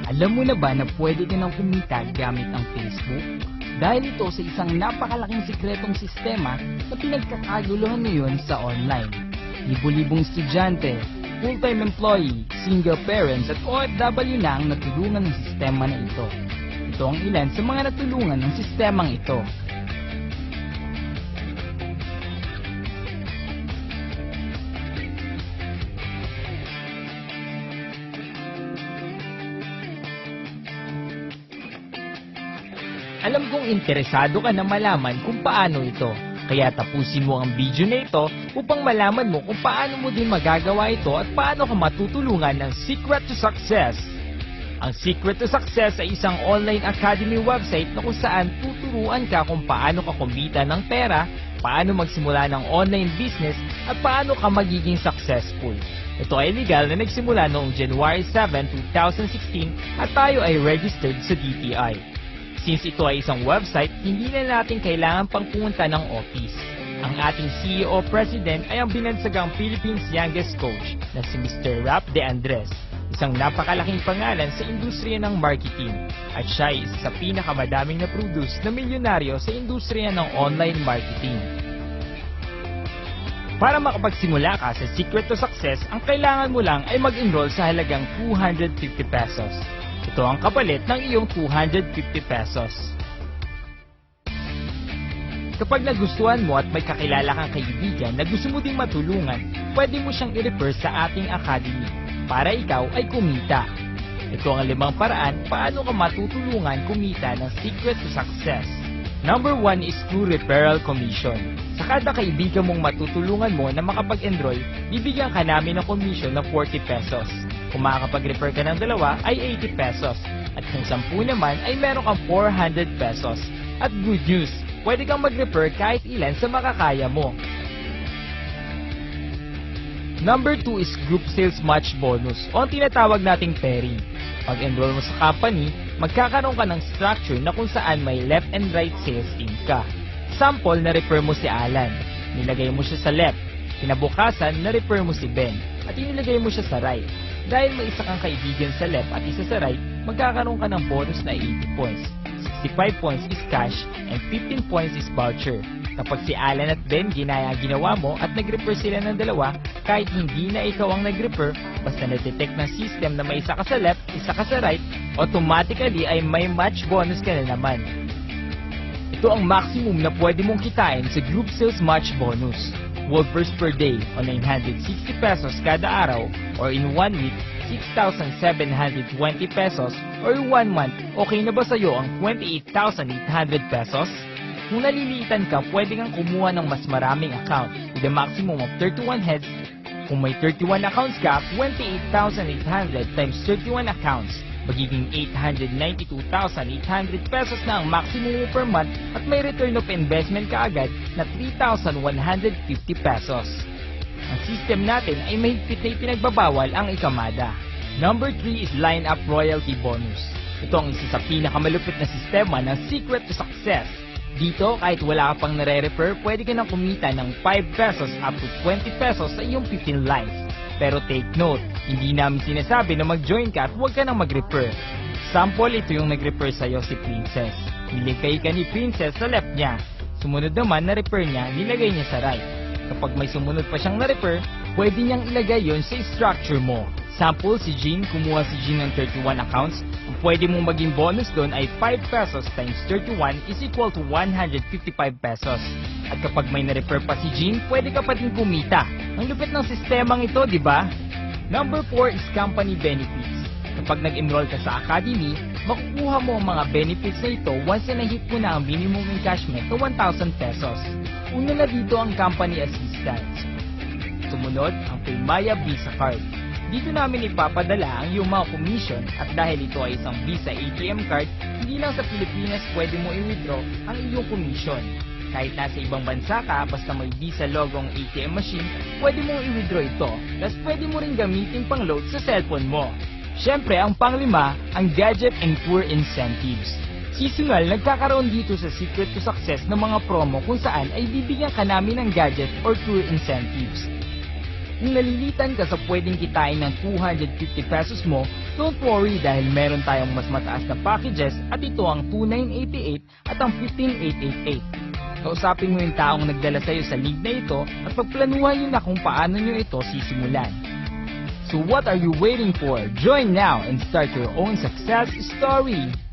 Alam mo na ba na pwede ka nang kumita gamit ang Facebook? Dahil ito sa isang napakalaking sikretong sistema na pinagkakaguluhan ngayon sa online. Libo-libong estudyante, full-time employee, single parents at OFW na ang natulungan ng sistema na ito. Ito ang ilan sa mga natulungan ng sistemang ito. Alam kong interesado ka na malaman kung paano ito. Kaya tapusin mo ang video na ito upang malaman mo kung paano mo din magagawa ito at paano ka matutulungan ng Secret to Success. Ang Secret to Success ay isang online academy website na kung saan tuturuan ka kung paano ka kumita ng pera, paano magsimula ng online business at paano ka magiging successful. Ito ay legal na nagsimula noong January 7, 2016 at tayo ay registered sa DTI. Since ito ay isang website, hindi na natin kailangan pang pumunta ng office. Ang ating CEO President ay ang binansagang Philippines youngest coach na si Mr. Rap De Andres, isang napakalaking pangalan sa industriya ng marketing. At siya ay isa sa pinakamadaming na-produce na milyonaryo sa industriya ng online marketing. Para makapagsimula ka sa Secret to Success, ang kailangan mo lang ay mag-enroll sa halagang 250 pesos. Ito ang kapalit ng iyong 250 pesos. Kapag nagustuhan mo at may kakilala kang kaibigan na gusto mo ding matulungan, pwede mo siyang i-refer sa ating academy para ikaw ay kumita. Ito ang 5 paraan paano ka matutulungan kumita ng Secret to Success. Number 1 is through referral commission. Sa kada kaibigan mong matutulungan mo na makapag-enroll, bibigyan ka namin ng commission na 40 pesos. Kung makakapag-refer ka ng 2 ay 80 pesos. At kung 10 naman ay meron kang 400 pesos. At good news, pwede kang mag-refer kahit ilan sa makakaya mo. Number 2 is group sales match bonus o ang tinatawag nating pairing. Pag-enroll mo sa company, magkakaroon ka ng structure na kung saan may left and right sales team ka. Sample, na-refer mo si Alan. Nilagay mo siya sa left. Kinabukasan, na-refer mo si Ben. At inilagay mo siya sa right. Dahil may isa kang kaibigan sa left at isa sa right, magkakaroon ka ng bonus na 80 points. 65 points is cash and 15 points is voucher. Kapag si Alan at Ben ginaya ang ginawa mo at nag-refer sila ng 2, kahit hindi na ikaw ang nag-refer, basta na-detect ng system na may isa ka sa left, isa ka sa right, automatically ay may match bonus ka na naman. Ito ang maximum na pwede mong kitain sa group sales match bonus. Wolfers per day o 960 pesos kada araw or in 1 week, 6,720 pesos or 1 month, okay na ba sa'yo ang 28,800 pesos? Kung naliliitan ka, pwede kang kumuha ng mas maraming account with a maximum of 31 heads. Kung may 31 accounts ka, 28,800 times 31 accounts, magiging 892,800 pesos na ang maximum mo per month at may return of investment ka agad na 3,150 pesos. Ang system natin ay mahigpit na ipinagbabawal ang ikamada. Number 3 is line up royalty bonus. Ito ang isa sa pinakamalupit na sistema ng Secret to Success. Dito, kahit wala ka pang nare-refer, pwede ka nang kumita ng 5 pesos up to 20 pesos sa iyong 15 lines. Pero take note, hindi namin sinasabi na mag-join ka at huwag ka nang mag-refer. Sample, ito yung nag-refer sa'yo si Princess. Niligay ka ni Princess sa left niya. Sumunod naman, na-refer niya, nilagay niya sa right. Kapag may sumunod pa siyang na-refer, pwede niyang ilagay yon sa structure mo. Sample, si Jean, kumuha si Jean ng 31 accounts. Ang pwede mong maging bonus doon ay 5 pesos times 31 is equal to 155 pesos. At kapag may na-refer pa si Jean, pwede ka pa din kumita. Ang lupit ng sistemang ito, di ba? Number 4 is company benefits. Kapag nag-enroll ka sa academy, makukuha mo ang mga benefits na ito once na hit mo na ang minimum encashment na 1,000 pesos. Una na dito ang company assistance. Sumunod, ang Paymaya Visa Card. Dito namin ipapadala ang iyong mga commission at dahil ito ay isang Visa ATM card, hindi lang sa Pilipinas pwede mo i-withdraw ang iyong commission. Kahit nasa ibang bansa ka, basta may Visa logong ATM machine, pwede mong i-withdraw ito, plus pwede mo rin gamitin pang-load sa cellphone mo. Siyempre, ang pang-5, ang Gadget and Tour Incentives. Seasonal, nagkakaroon dito sa Secret to Success ng mga promo kung saan ay bibigyan ka namin ng gadget or tour incentives. Kung nalilitan ka sa pwedeng kitain ng 250 pesos mo, don't worry dahil meron tayong mas mataas na packages at ito ang 2988 at ang 15888. Kausapin mo yung taong nagdala sa'yo sa link na ito at pagplanuhan nyo na kung paano nyo ito sisimulan. So what are you waiting for? Join now and start your own success story!